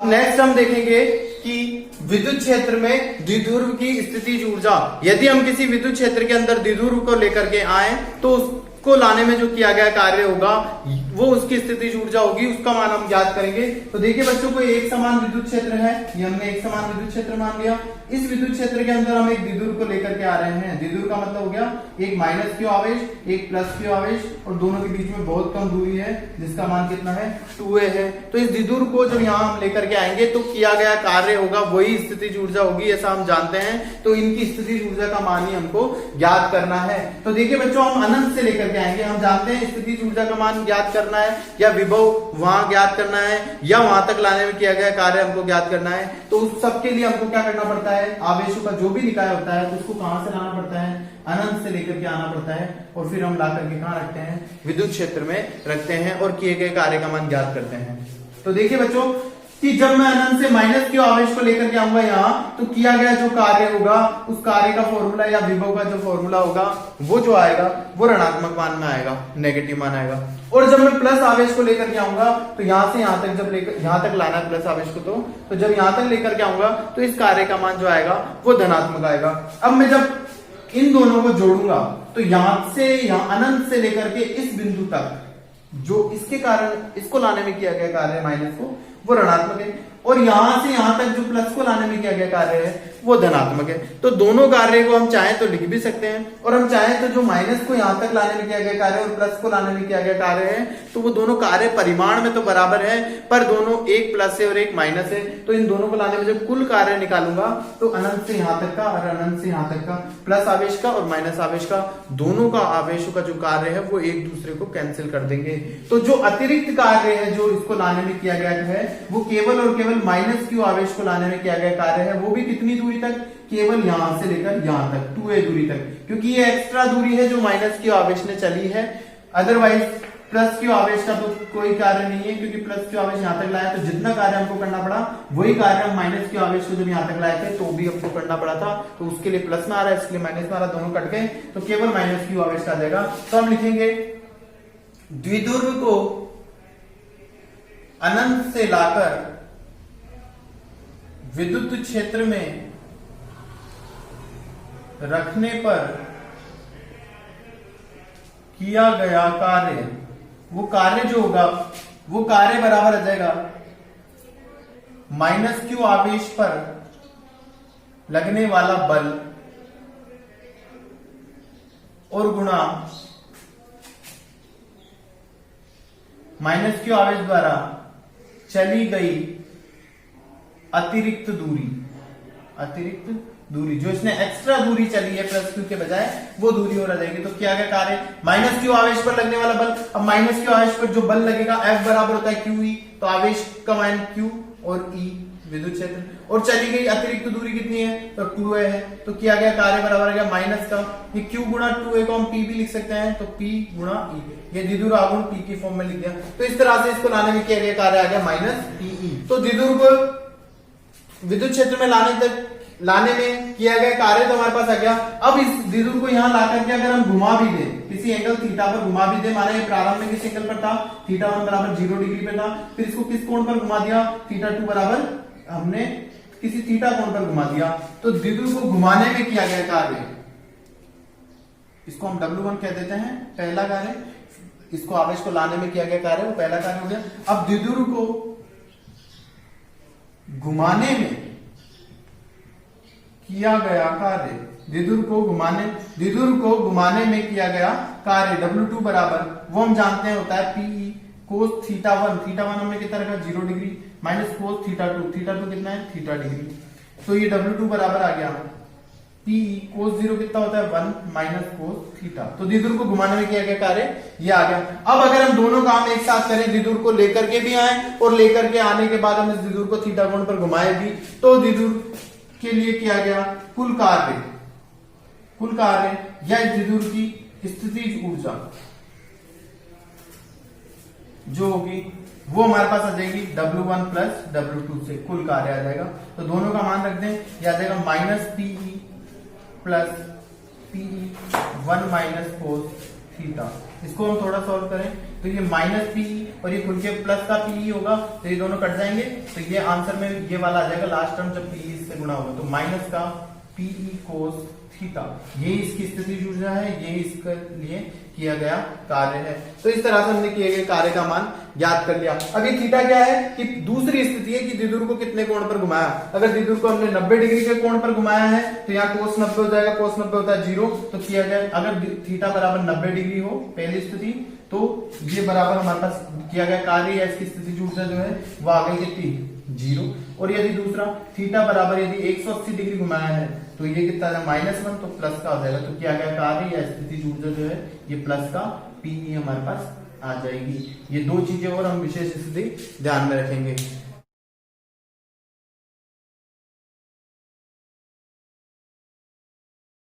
Next हम देखेंगे कि विद्युत क्षेत्र में द्विध्रुव की स्थितिज ऊर्जा। यदि हम किसी विद्युत क्षेत्र के अंदर द्विध्रुव को लेकर के आए तो उसको लाने में जो किया गया कार्य होगा वो उसकी स्थितिज ऊर्जा होगी, उसका मान हम ज्ञात करेंगे। तो देखिए बच्चों को एक समान विद्युत क्षेत्र है, ये हमने एक समान विद्युत क्षेत्र मान लिया। इस विद्युत क्षेत्र के अंदर हम एक द्विध्रुव को लेकर के आ रहे हैं। द्विध्रुव का मतलब हो गया एक माइनस क्यू आवेश, एक प्लस क्यू आवेश, और दोनों के बीच में बहुत कम दूरी है जिसका मान कितना है 2a है। तो इस द्विध्रुव को जब यहाँ हम लेकर के आएंगे तो किया गया कार्य होगा वही स्थितिज ऊर्जा होगी, ऐसा हम जानते हैं। तो इनकी स्थितिज ऊर्जा का मान ही हमको ज्ञात करना है। तो देखिए बच्चों हम अनंत से लेकर के आएंगे, हम जानते हैं स्थितिज ऊर्जा का मान ज्ञात करना है या विभव वहां ज्ञात करना है या वहां तक लाने में किया गया कार्य हमको ज्ञात करना है। तो उस सबके लिए हमको क्या करना पड़ता है, आवेशों का जो भी निकाय होता है तो उसको कहां से लाना पड़ता है, अनंत से लेकर के आना पड़ता है, और फिर हम ला करके कहां रखते हैं, विद्युत क्षेत्र में रखते हैं और किए गए कार्य का मान ज्ञात करते हैं। तो देखिए बच्चों कि जब मैं अनंत से माइनस क्यू आवेश को लेकर के आऊंगा यहाँ, तो किया गया जो कार्य होगा उस कार्य का फॉर्मूला या विभव का जो फॉर्मूला होगा वो जो आएगा वो ऋणात्मक मान में आएगा, नेगेटिव मान आएगा। और जब मैं प्लस आवेश को लेकर के आऊंगा तो यहां से यहां तक, जब लेकर यहां तक लाना है प्लस आवेश को, तो जब यहां तक लेकर के आऊंगा तो इस कार्य का मान जो आएगा वो धनात्मक आएगा। अब मैं जब इन दोनों को जोड़ूंगा तो यहां से यहां अनंत से लेकर के इस बिंदु तक जो इसके कारण इसको लाने में किया गया कार्य माइनस को वो ऋणात्मक है, और यहां से यहां तक जो प्लस को लाने में किया गया कार्य है वो धनात्मक है। तो दोनों कार्य को हम चाहें तो लिख भी सकते हैं, और हम चाहें तो जो माइनस को यहां तक लाने में किया गया कार्य और प्लस को लाने में किया गया कार्य है तो वो दोनों कार्य परिमाण में तो बराबर है, पर दोनों एक प्लस है और एक माइनस है। तो इन दोनों को लाने में जब कुल कार्य निकालूंगा तो अनंत से यहां तक का और अनंत से यहां तक का, प्लस आवेश का और माइनस आवेश का, दोनों का आवेशों का जो कार्य है वो एक दूसरे को कैंसिल कर देंगे। तो जो अतिरिक्त कार्य है जो इसको लाने में किया गया है वो केवल और केवल माइनस क्यू आवेश को लाने में किया गया कार्य है, वो भी कितनी दूरी तक, केवल यहां से लेकर यहां तक 2a दूरी तक, क्योंकि ये एक्स्ट्रा दूरी है जो माइनस क्यू आवेश ने चली है। अदरवाइज प्लस क्यू आवेश का तो कोई कार्य नहीं है, क्योंकि प्लस क्यू आवेश यहां तक लाया तो जितना कार्य हमको करना पड़ा वही कार्य हम माइनस क्यू आवेश को जब यहां तक लाए थे तो भी हमको करना पड़ा था। तो उसके लिए प्लस में आ रहा है, इसके लिए माइनस में आ रहा, दोनों कट गए तो केवल माइनस क्यू आवेश का आ जाएगा। तो हम लिखेंगे द्विध्रुव को अनंत से लाकर विद्युत क्षेत्र में रखने पर किया गया कार्य, वो कार्य जो होगा वो कार्य बराबर आ जाएगा माइनस क्यू आवेश पर लगने वाला बल और गुणा माइनस क्यू आवेश द्वारा चली गई अतिरिक्त दूरी जो इसने एक्स्ट्रा दूरी चली है प्लस क्यू के बजाय वो दूरी और आ जाएगी। तो क्या क्या कार्य, माइनस क्यू आवेश पर लगने वाला बल। अब माइनस क्यू आवेश पर जो बल लगेगा F बराबर होता है QE, तो आवेश का मान Q और E विद्युत क्षेत्र, और चली गई अतिरिक्त दूरी कितनी है तो 2a है। तो किया गया कार्य बराबर आ गया माइनस का ये Q गुणा 2a को हम P भी लिख सकते हैं, तो P गुणा E, ये द्विध्रुव आघूर्ण P की फॉर्म में लिख दिया। तो इस तरह से इसको लाने में किया गया कार्य आ गया माइनस PE। तो द्विध्रुव को विद्युत क्षेत्र में लाने में किया गया कार्य तो हमारे पास आ गया। अब इस द्विध्रुव को यहां ला करके अगर हम घुमा भी दे, किसी एंगल थीटा पर घुमा भी दे, माना ये प्रारंभ में किस एंगल पर था, θ1 बराबर 0 डिग्री पे था, फिर इसको किस कोण पर घुमा दिया, θ2 बराबर हमने किसी थीटा कोण पर घुमा दिया, तो द्विध्रुव को घुमाने में किया गया कार्य, इसको हम W1 कह देते हैं, पहला कार्य। इसको आवेश को लाने में किया गया कार्य वो पहला कार्य हो गया। अब द्विध्रुव को घुमाने में किया गया कार्य, द्विध्रुव को घुमाने में किया गया कार्य W2 बराबर, वो हम जानते हैं होता है PE कोस θ1 हमने कितना रखा 0 डिग्री, माइनस कोस θ2 कितना है θ डिग्री। तो ये W2 बराबर आ गया PE कोस 0 कितना होता है 1 माइनस कोस θ। तो द्विध्रुव को घुमाने में किया गया कार्य ये आ गया। अब अगर हम दोनों काम एक साथ करें, द्विध्रुव को लेकर के भी आए और लेकर के आने के बाद हम इस द्विध्रुव को θ कोण पर घुमाए भी, तो द्विध्रुव के लिए किया गया कुल कार्य या इस द्विध्रुव की स्थितिज ऊर्जा जो होगी वो हमारे पास आ जाएगी W1 प्लस W2 से कुल कार्य आ जाएगा। तो दोनों का मान रख दें, यह आ जाएगा minus PE plus PE 1 minus cos θ। इसको हम थोड़ा सॉल्व करें तो ये माइनस पीई और ये खुल के प्लस का पीई होगा, तो ये दोनों कट जाएंगे, तो ये आंसर में ये वाला आ जाएगा लास्ट टर्म जब पीई से गुणा होगा, तो माइनस का पीई कोस थीटा, ये इसकी स्थितिज ऊर्जा है, ये इसके लिए किया गया कार्य है। तो इस तरह से हमने किए गए कार्य का मान ज्ञात कर लिया। अब ये थीटा क्या है कि दूसरी स्थिति है कि द्विध्रुव को कितने कोण पर घुमाया। अगर द्विध्रुव को हमने 90 डिग्री के कोण पर घुमाया है तो यहाँ कोस 90 हो जाएगा, कोस 90 होता है 0, तो किया गया अगर थीटा बराबर 90 डिग्री हो पहली स्थिति तो ये बराबर हमारे पास किया गया कार्य या इसकी स्थिति ऊर्जा जो है वो आ गई कितनी 0। और यदि दूसरा थीटा बराबर यदि 180 डिग्री घुमाया है तो ये कितना है -1, तो प्लस का हो जाएगा, तो किया गया कार्य या स्थिति ऊर्जा जो है ये प्लस का पीई हमारे पास आ जाएगी। ये दो चीजें और हम विशेष स्थिति ध्यान में रखेंगे।